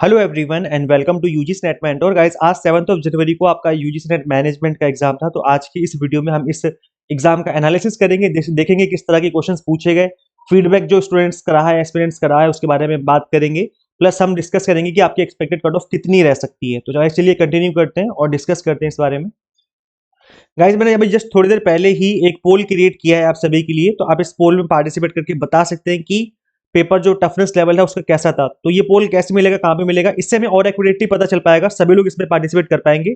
Hello everyone and welcome to UGC NET mentor guys. आज 7 जनवरी को आपका यूजीसी नेट मैनेजमेंट का एग्जाम था। तो आज की इस वीडियो में हम इस एग्जाम का एनालिसिस करेंगे, देखेंगे किस तरह के क्वेश्चंस पूछे गए, फीडबैक जो स्टूडेंट्स का रहा है, एक्सपीरियंस का रहा है, उसके बारे में बात करेंगे। प्लस हम डिस्कस करेंगे कि आपकी एक्सपेक्टेड कट ऑफ कितनी रह सकती है। तो गाइस चलिए कंटिन्यू करते हैं और डिस्कस करते हैं इस बारे में। गाइस मैंने अभी जस्ट थोड़ी देर पहले ही एक पोल क्रिएट किया है आप सभी के लिए, तो आप इस पोल में पार्टिसिपेट करके बता सकते हैं कि पेपर जो टफनेस लेवल है उसका कैसा था। तो ये पोल कैसे मिलेगा, कहाँ पे मिलेगा, इससे हमें और एक्यूरेटली पता चल पाएगा, सभी लोग इसमें पार्टिसिपेट कर पाएंगे।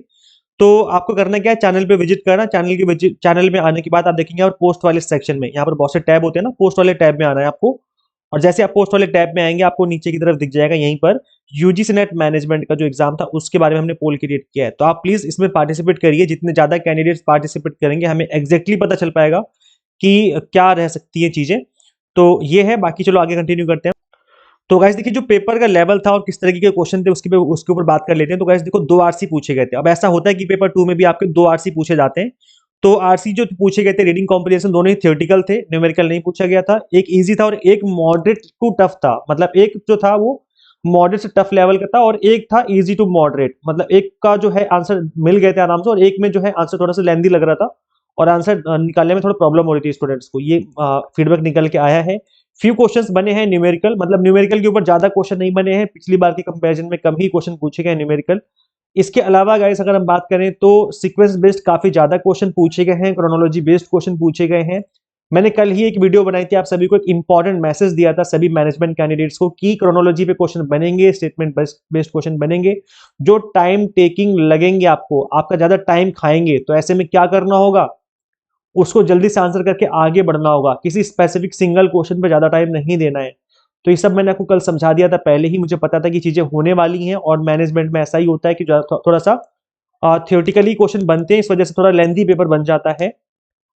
तो आपको करना क्या है, चैनल पे विजिट करना। चैनल में आने के बाद आप देखेंगे और पोस्ट वाले सेक्शन में यहाँ पर बहुत से टैब होते हैं ना, पोस्ट वाले टैब में आना है आपको। और जैसे आप पोस्ट वाले टैब में आएंगे आपको नीचे की तरफ दिख जाएगा यहीं पर यूजीसी नेट मैनेजमेंट का जो एग्जाम था उसके बारे में हमने पोल क्रिएट किया है। तो आप प्लीज इसमें पार्टिसिपेट करिए। जितने ज्यादा कैंडिडेट्स पार्टिसिपेट करेंगे हमें एग्जैक्टली पता चल पाएगा कि क्या रह सकती है चीजें। तो ये है, बाकी चलो आगे कंटिन्यू करते हैं। तो गाइस देखिए, जो पेपर का लेवल था और किस तरीके के क्वेश्चन थे उसके ऊपर बात कर लेते हैं। तो गाइस देखो, 2 आरसी पूछे गए थे। अब ऐसा होता है कि पेपर 2 में भी आपके 2 आरसी पूछे जाते हैं। तो आरसी जो पूछे गए थे, रीडिंग कॉम्प्रिहेंशन, दोनों ही थियोरेटिकल थे, न्यूमेरिकल नहीं पूछा गया था। एक इजी था और एक मॉडरेट टू टफ था। मतलब एक जो था वो मॉडरेट से टफ लेवल का था और एक था इजी टू मॉडरेट। मतलब एक का जो है आंसर मिल गए थे आराम से और एक में जो है आंसर थोड़ा सा लेंदी लग रहा था और आंसर निकालने में थोड़ा प्रॉब्लम हो रही थी स्टूडेंट्स को। ये फीडबैक निकल के आया है। फ्यू क्वेश्चंस बने हैं न्यूमेरिकल, मतलब न्यूमेरिकल के ऊपर ज्यादा क्वेश्चन नहीं बने हैं, पिछली बार के कंपैरिजन में कम ही क्वेश्चन पूछे गए न्यूमेरिकल। इसके अलावा गाइस अगर हम बात करें तो सीक्वेंस बेस्ड काफी ज्यादा क्वेश्चन पूछे गए हैं, क्रोनोलॉजी बेस्ड क्वेश्चन पूछे गए हैं। मैंने कल ही एक वीडियो बनाई थी, आप सभी को एक इंपॉर्टेंट मैसेज दिया था सभी मैनेजमेंट कैंडिडेट्स को कि क्रोनोलॉजी पे क्वेश्चन बनेंगे, स्टेटमेंट बेस्ड क्वेश्चन बनेंगे जो टाइम टेकिंग लगेंगे, आपको आपका ज्यादा टाइम खाएंगे। तो ऐसे में क्या करना होगा, उसको जल्दी से आंसर करके आगे बढ़ना होगा, किसी स्पेसिफिक सिंगल क्वेश्चन पे ज्यादा टाइम नहीं देना है। तो ये सब मैंने आपको कल समझा दिया था पहले ही, मुझे पता था कि चीजें होने वाली हैं और मैनेजमेंट में ऐसा ही होता है कि थोड़ा सा थियोरटिकली क्वेश्चन बनते हैं, इस वजह से थोड़ा लेंथी पेपर बन जाता है।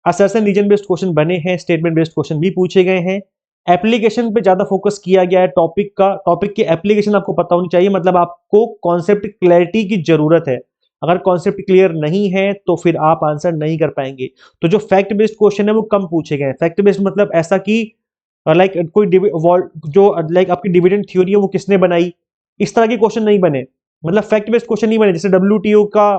असर्शन रीजन बेस्ड क्वेश्चन बने हैं, स्टेटमेंट बेस्ड क्वेश्चन भी पूछे गए हैं। एप्लीकेशन पे ज्यादा फोकस किया गया है, टॉपिक की एप्लीकेशन आपको पता होनी चाहिए। मतलब आपको कॉन्सेप्ट क्लैरिटी की जरूरत है। अगर कॉन्सेप्ट क्लियर नहीं है तो फिर आप आंसर नहीं कर पाएंगे। तो जो फैक्ट बेस्ड क्वेश्चन है वो कम पूछे गए हैं। फैक्ट बेस्ड मतलब ऐसा कि लाइक कोई जो लाइक आपकी डिविडेंड थ्योरी है वो किसने बनाई, इस तरह के क्वेश्चन नहीं बने। मतलब फैक्ट बेस्ड क्वेश्चन नहीं बने। जैसे डब्ल्यूटीओ का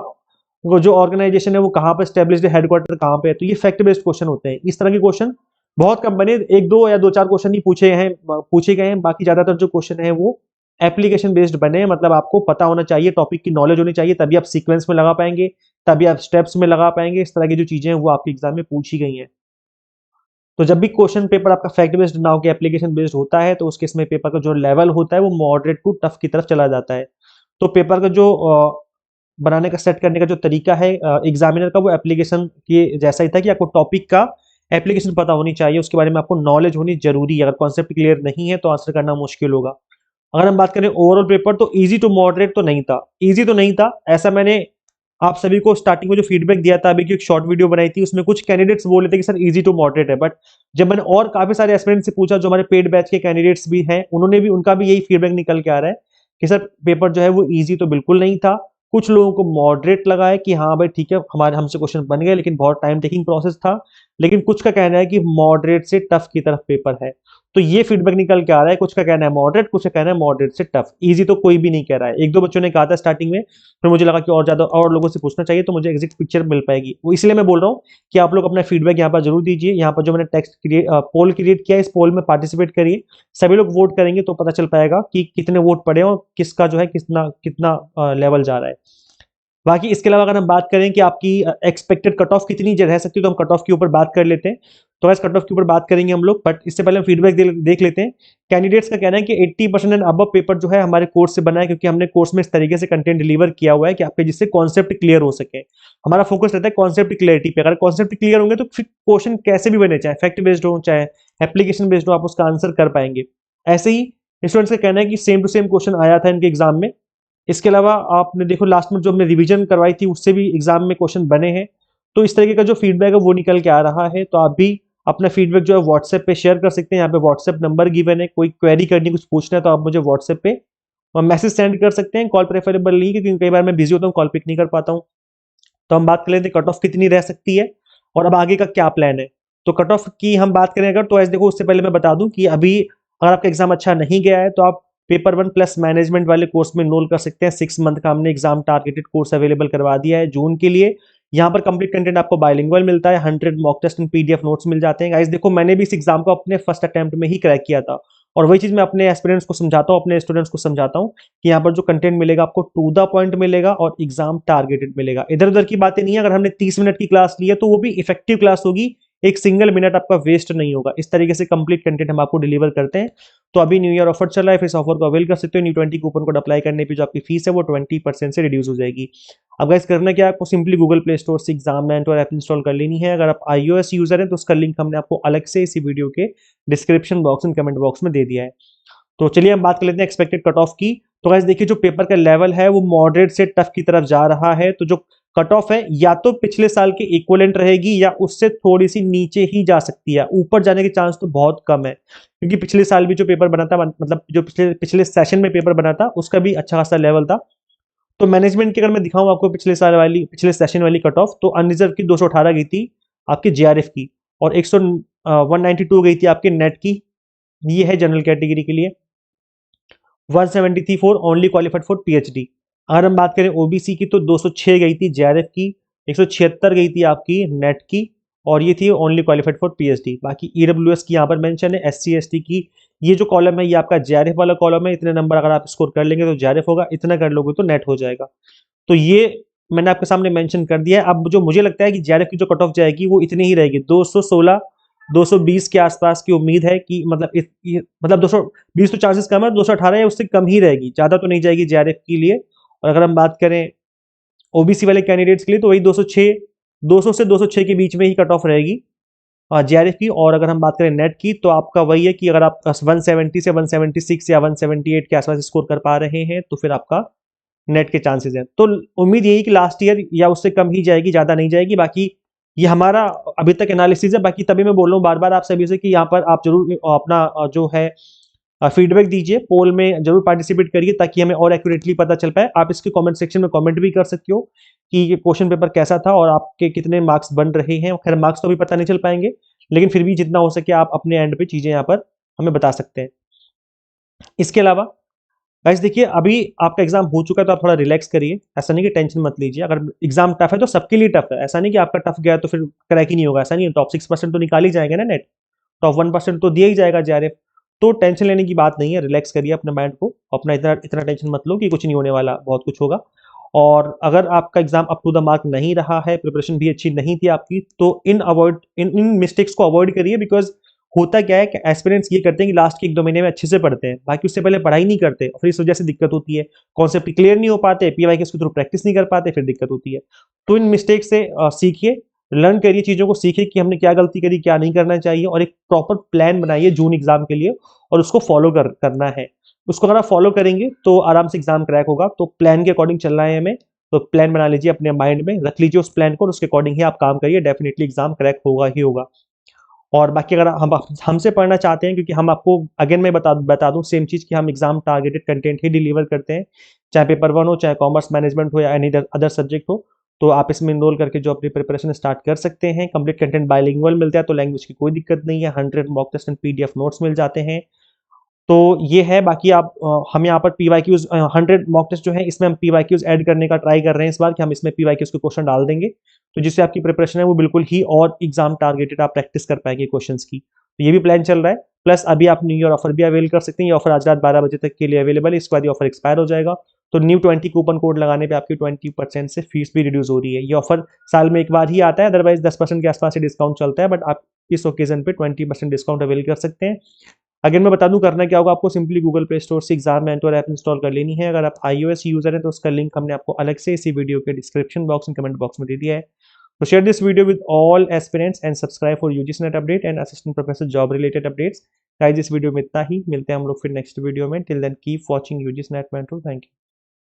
वो जो ऑर्गेनाइजेशन है वो कहाँ पर स्टेब्लिश्ड है, हेडक्वार्टर कहाँ पे है, तो ये फैक्ट बेस्ड क्वेश्चन होते हैं। इस तरह के क्वेश्चन बहुत कम बने, एक दो या दो चार क्वेश्चन ही पूछे गए हैं। बाकी ज्यादातर जो क्वेश्चन है वो एप्लीकेशन बेस्ड बने हैं। मतलब आपको पता होना चाहिए, टॉपिक की नॉलेज होनी चाहिए, तभी आप सीक्वेंस में लगा पाएंगे, तभी आप स्टेप्स में लगा पाएंगे। इस तरह की जो चीजें हैं वो आपके एग्जाम में पूछी गई हैं। तो जब भी क्वेश्चन पेपर आपका फैक्ट बेस्ड ना हो एप्लीकेशन बेस्ड होता है तो उस केस में पेपर का जो लेवल होता है वो मॉडरेट टू टफ की तरफ चला जाता है। तो पेपर का जो बनाने का, सेट करने का जो तरीका है एग्जामिनर का, वो एप्लीकेशन के जैसा ही था कि आपको टॉपिक का एप्लीकेशन पता होनी चाहिए, उसके बारे में आपको नॉलेज होनी जरूरी है। अगर कॉन्सेप्ट क्लियर नहीं है तो आंसर करना मुश्किल होगा। अगर हम बात करें ओवरऑल पेपर, तो इजी टू मॉडरेट तो नहीं था। इजी तो नहीं था, ऐसा मैंने आप सभी को स्टार्टिंग में जो फीडबैक दिया था, अभी की एक शॉर्ट वीडियो बनाई थी, उसमें कुछ कैंडिडेट्स बोले थे कि सर इजी टू मॉडरेट है। बट जब मैंने और काफी सारे एस्पिरेंट्स से पूछा जो हमारे पेड बैच के कैंडिडेट्स भी हैं, उनका भी यही फीडबैक निकल के आ रहा है कि सर पेपर जो है वो इजी तो बिल्कुल नहीं था। कुछ लोगों को मॉडरेट लगा है कि हाँ भाई ठीक है, हमारे हमसे क्वेश्चन बन गए, लेकिन बहुत टाइम टेकिंग प्रोसेस था। लेकिन कुछ का कहना है कि मॉडरेट से टफ की तरफ पेपर है। तो ये फीडबैक निकल के आ रहा है, कुछ का कहना है मॉडरेट, कुछ का कहना है मॉडरेट से टफ। इजी तो कोई भी नहीं कह रहा है। एक दो बच्चों ने कहा था स्टार्टिंग में, फिर मुझे लगा कि और ज्यादा और लोगों से पूछना चाहिए तो मुझे एग्जैक्ट पिक्चर मिल पाएगी। वो इसलिए मैं बोल रहा हूँ कि आप लोग अपना फीडबैक यहाँ पर जरूर दीजिए। यहाँ पर जो मैंने पोल क्रिएट किया है, इस पोल में पार्टिसिपेट करिए। सभी लोग वोट करेंगे तो पता चल पाएगा कि कितने वोट पड़े और किसका जो है कितना कितना लेवल जा रहा है। बाकी इसके अलावा अगर हम बात करें कि आपकी एक्सपेक्टेड कट ऑफ कितनी रह सकती है, तो हम कट ऑफ के ऊपर बात कर लेते हैं। तो वैसे कट ऑफ के ऊपर बात करेंगे हम लोग, बट इससे पहले हम फीडबैक देख लेते हैं। कैंडिडेट्स का कहना है कि 80% एंड अबव पेपर जो है हमारे कोर्स से बना है, क्योंकि हमने कोर्स में इस तरीके से कंटेंट डिलीवर किया हुआ है कि आपके जिससे कॉन्सेप्ट क्लियर हो सके। हमारा फोकस रहता है कॉन्सेप्ट क्लियरिटी पे। अगर कॉन्सेप्ट क्लियर होंगे तो फिर क्वेश्चन कैसे भी बने, चाहे फैक्ट बेस्ड हो चाहे एप्लीकेशन बेस्ड हो, आप उसका आंसर कर पाएंगे। ऐसे ही स्टूडेंट्स का कहना है कि सेम टू सेम क्वेश्चन आया था इनके एग्जाम में। इसके अलावा आपने देखो लास्ट में जो हमने रिवीजन करवाई थी उससे भी एग्जाम में क्वेश्चन बने हैं। तो इस तरीके का जो फीडबैक है वो निकल के आ रहा है। तो आप भी अपना फीडबैक जो है व्हाट्सएप पे शेयर कर सकते हैं। यहाँ पे व्हाट्सएप नंबर गिवन है, कोई क्वेरी करनी, कुछ पूछना है तो आप मुझे व्हाट्सएप पे मैसेज सेंड कर सकते हैं। कॉल प्रेफरेबल नहीं है, क्योंकि कई बार मैं बिजी होता हूँ, कॉल पिक नहीं कर पाता हूँ। तो हम बात कर लेते हैं कट ऑफ कितनी रह सकती है और अब आगे का क्या प्लान है। तो कट ऑफ की हम बात करें अगर, तो ऐसे देखो, उससे पहले मैं बता दूं कि अभी अगर आपका एग्जाम अच्छा नहीं गया है तो आप पेपर 1 प्लस मैनेजमेंट वाले कोर्स में इनरोल कर सकते हैं। 6 मंथ का हमने एग्जाम टारगेटेड कोर्स अवेलेबल करवा दिया है जून के लिए। यहाँ पर कंप्लीट कंटेंट आपको बाइलिंगुअल मिलता है, 100 mock test and PDF notes मिल जाते हैं। गाइस देखो, मैंने भी इस एग्जाम को अपने फर्स्ट अटेम्प्ट में ही क्रैक किया था, और वही चीज मैं अपने एस्पिरेंट्स को समझाता हूँ, अपने स्टूडेंट्स को समझाता हूँ कि यहाँ पर जो कंटेंट मिलेगा आपको टू द पॉइंट मिलेगा और एग्जाम टारगेटेड मिलेगा। इधर उधर की बातें नहीं है। अगर हमने 30 मिनट की क्लास ली है तो वो भी इफेक्टिव क्लास होगी, एक सिंगल मिनट आपका वेस्ट नहीं होगा। इस तरीके से कंप्लीट कंटेंट हम आपको डिलीवर करते हैं। तो अभी न्यू ईयर ऑफर चल रहा है, फिर इस ऑफर को अवेल कर सकते हो। New20 कूपन कोड अप्लाई करने पे जो आपकी फीस है वो 20% से रिड्यूस हो जाएगी। अब गाइस करना क्या है, आपको सिंपली गूगल प्ले स्टोर से एग्जाम मेंटर ऐप इंस्टॉल कर लेनी है। अगर आप iOS यूजर हैं तो उसका लिंक हमने आपको अलग से इसी वीडियो के description box and comment box में दे दिया है। तो चलिए हम बात कर लेते हैं एक्सपेक्टेड कट ऑफ की। तो गाइस देखिए, जो पेपर का लेवल है वो मॉडरेट से टफ की तरफ जा रहा है। तो जो कट ऑफ है या तो पिछले साल के इक्विवेलेंट रहेगी या उससे थोड़ी सी नीचे ही जा सकती है। ऊपर जाने के चांस तो बहुत कम है, क्योंकि पिछले साल भी जो पेपर बना था, मतलब जो पिछले पिछले सेशन में पेपर बना था उसका भी अच्छा खासा लेवल था। तो मैनेजमेंट की अगर मैं दिखाऊं आपको पिछले सेशन वाली कट ऑफ, तो अनरिजर्व की 218 गई थी आपकी जेआरएफ की, और 192 गई थी आपके नेट की। ये है जनरल कैटेगरी के लिए। 173 for only qualified for PhD. अगर हम बात करें ओबीसी की तो 206 गई थी जेआरएफ की, 176 गई थी आपकी नेट की, और ये थी ओनली क्वालिफाइड फॉर पीएचडी। बाकी ईडब्ल्यूएस की यहाँ पर मेंशन है, एससी एसटी की ये जो कॉलम है ये आपका जेआरएफ वाला कॉलम है। इतने नंबर अगर आप स्कोर कर लेंगे तो जेआरएफ होगा, इतना कर लोगे तो नेट हो जाएगा। तो ये मैंने आपके सामने मेंशन कर दिया है। अब जो मुझे लगता है कि जेआरएफ की जो कट ऑफ जाएगी वो इतनी ही रहेगी, 216 220 के आसपास की उम्मीद है कि मतलब 220 तो चांसेस कम है, 218 या उससे कम ही रहेगी, ज्यादा तो नहीं जाएगी जेआरएफ के लिए। और अगर हम बात करें ओबीसी वाले कैंडिडेट्स के लिए तो वही 200 से 206 के बीच में ही कट ऑफ रहेगी जेआरएफ की। और अगर हम बात करें नेट की तो आपका वही है कि अगर आप 170 से 176 या 178 के आसपास स्कोर कर पा रहे हैं तो फिर आपका नेट के चांसेस हैं। तो उम्मीद यही कि लास्ट ईयर या उससे कम ही जाएगी, ज्यादा नहीं जाएगी। बाकी ये हमारा अभी तक एनालिसिस है, बाकी तभी मैं बोल रहा हूँ बार बार आप सभी से कि यहाँ पर आप जरूर अपना जो है फीडबैक दीजिए, पोल में जरूर पार्टिसिपेट करिए ताकि हमें और एक्यूरेटली पता चल पाए। आप इसके कमेंट सेक्शन में कमेंट भी कर सकते हो कि ये क्वेश्चन पेपर कैसा था और आपके कितने मार्क्स बन रहे हैं। खैर मार्क्स तो अभी पता नहीं चल पाएंगे, लेकिन फिर भी जितना हो सके आप अपने एंड पे चीजें यहाँ पर हमें बता सकते हैं। इसके अलावा गाइस देखिए, अभी आपका एग्जाम हो चुका है तो आप थोड़ा रिलैक्स करिए। ऐसा नहीं कि टेंशन मत लीजिए। अगर एग्जाम टफ है तो सबके लिए टफ है, ऐसा नहीं कि आपका टफ गया तो फिर क्रैक ही नहीं होगा, ऐसा नहीं। टॉप 6% तो निकाल ही जाएगा ना नेट, टॉप 1% तो दिया ही जाएगा जेआरएफ। तो टेंशन लेने की बात नहीं है, रिलैक्स करिए अपने माइंड को, अपना इतना इतना टेंशन मत लो कि कुछ नहीं होने वाला, बहुत कुछ होगा। और अगर आपका exam up to the mark नहीं रहा है, प्रिपरेशन भी अच्छी नहीं थी आपकी, तो इन मिस्टेक्स को अवॉइड करिए। बिकॉज होता क्या है कि एस्पिरेंट्स ये करते हैं कि लास्ट के 1-2 महीने में अच्छे से पढ़ते हैं, बाकी उससे पहले पढ़ाई नहीं करते, और फिर इस वजह से दिक्कत होती है। कॉन्सेप्ट क्लियर नहीं हो पाते, पीवाई के थ्रू प्रैक्टिस नहीं कर पाते, फिर दिक्कत होती है। तो इन मिस्टेक से सीखिए, लर्न करिए, चीजों को सीखिए कि हमने क्या गलती करी, क्या नहीं करना चाहिए, और एक प्रॉपर प्लान बनाइए जून एग्जाम के लिए, और उसको फॉलो करना है। उसको अगर आप फॉलो करेंगे तो आराम से एग्जाम क्रैक होगा। तो प्लान के अकॉर्डिंग चलना है हमें, तो प्लान बना लीजिए, अपने माइंड में रख लीजिए उस प्लान को, और उसके अकॉर्डिंग ही आप काम करिए, डेफिनेटली एग्जाम क्रैक होगा ही होगा। और बाकी अगर हम हमसे पढ़ना चाहते हैं, क्योंकि हम आपको अगेन मैं बता दूं सेम चीज कि हम एग्जाम टारगेटेड कंटेंट ही डिलीवर करते हैं, चाहे पेपर 1 हो, चाहे कॉमर्स मैनेजमेंट हो, या एनी अदर सब्जेक्ट हो। तो आप इसमें इनरोल करके जो अपनी प्रिपरेशन स्टार्ट कर सकते हैं। कंप्लीट कंटेंट बाइलिंगुअल मिलता है, तो लैंग्वेज की कोई दिक्कत नहीं है। 100 mock test and PDF notes मिल जाते हैं। तो ये है। बाकी आप हम यहाँ पर पीवाईक्यूज 100 मॉक टेस्ट जो है इसमें हम पीवाईक्यूज ऐड करने का ट्राई कर रहे हैं इस बार, कि हम इसमें पीवाईक्यूज के क्वेश्चन डाल देंगे, तो जिससे आपकी प्रिपरेशन है वो बिल्कुल ही और एग्जाम टारगेटेड आप प्रैक्टिस कर पाएंगे क्वेश्चंस की। तो ये भी प्लान चल रहा है। प्लस अभी आप न्यू ईयर ऑफर भी अवेल कर सकते हैं। ये ऑफर आज रात 12 बजे तक के लिए अवेलेबल है, इसके बाद ये ऑफर एक्सपायर हो जाएगा। तो New20 कूपन कोड लगाने पे आपकी 20% से फीस भी रिड्यूस हो रही है। ये ऑफर साल में एक बार ही आता है, अदरवाइज 10% के आसपास से डिस्काउंट चलता है, बट आप इस ओकेजन पे 20% डिस्काउंट अवेल कर सकते हैं। अगर मैं बता दूं करना क्या होगा, आपको सिंपली गूगल प्ले स्टोर से एग्जाम मेंटर ऐप इंस्टॉल कर लेनी है। अगर आप iOS यूजर हैं तो उसका लिंक हमने आपको अलग से इसी वीडियो के description box and comment box में दे दिया है। तो share this video with all aspirants and subscribe for UGC NET update and assistant professor job related updates. Guys इस वीडियो में इतना ही, मिलते हैं हम लोग फिर नेक्स्ट वीडियो में। Till then keep watching UGC NET mentor. Thank you.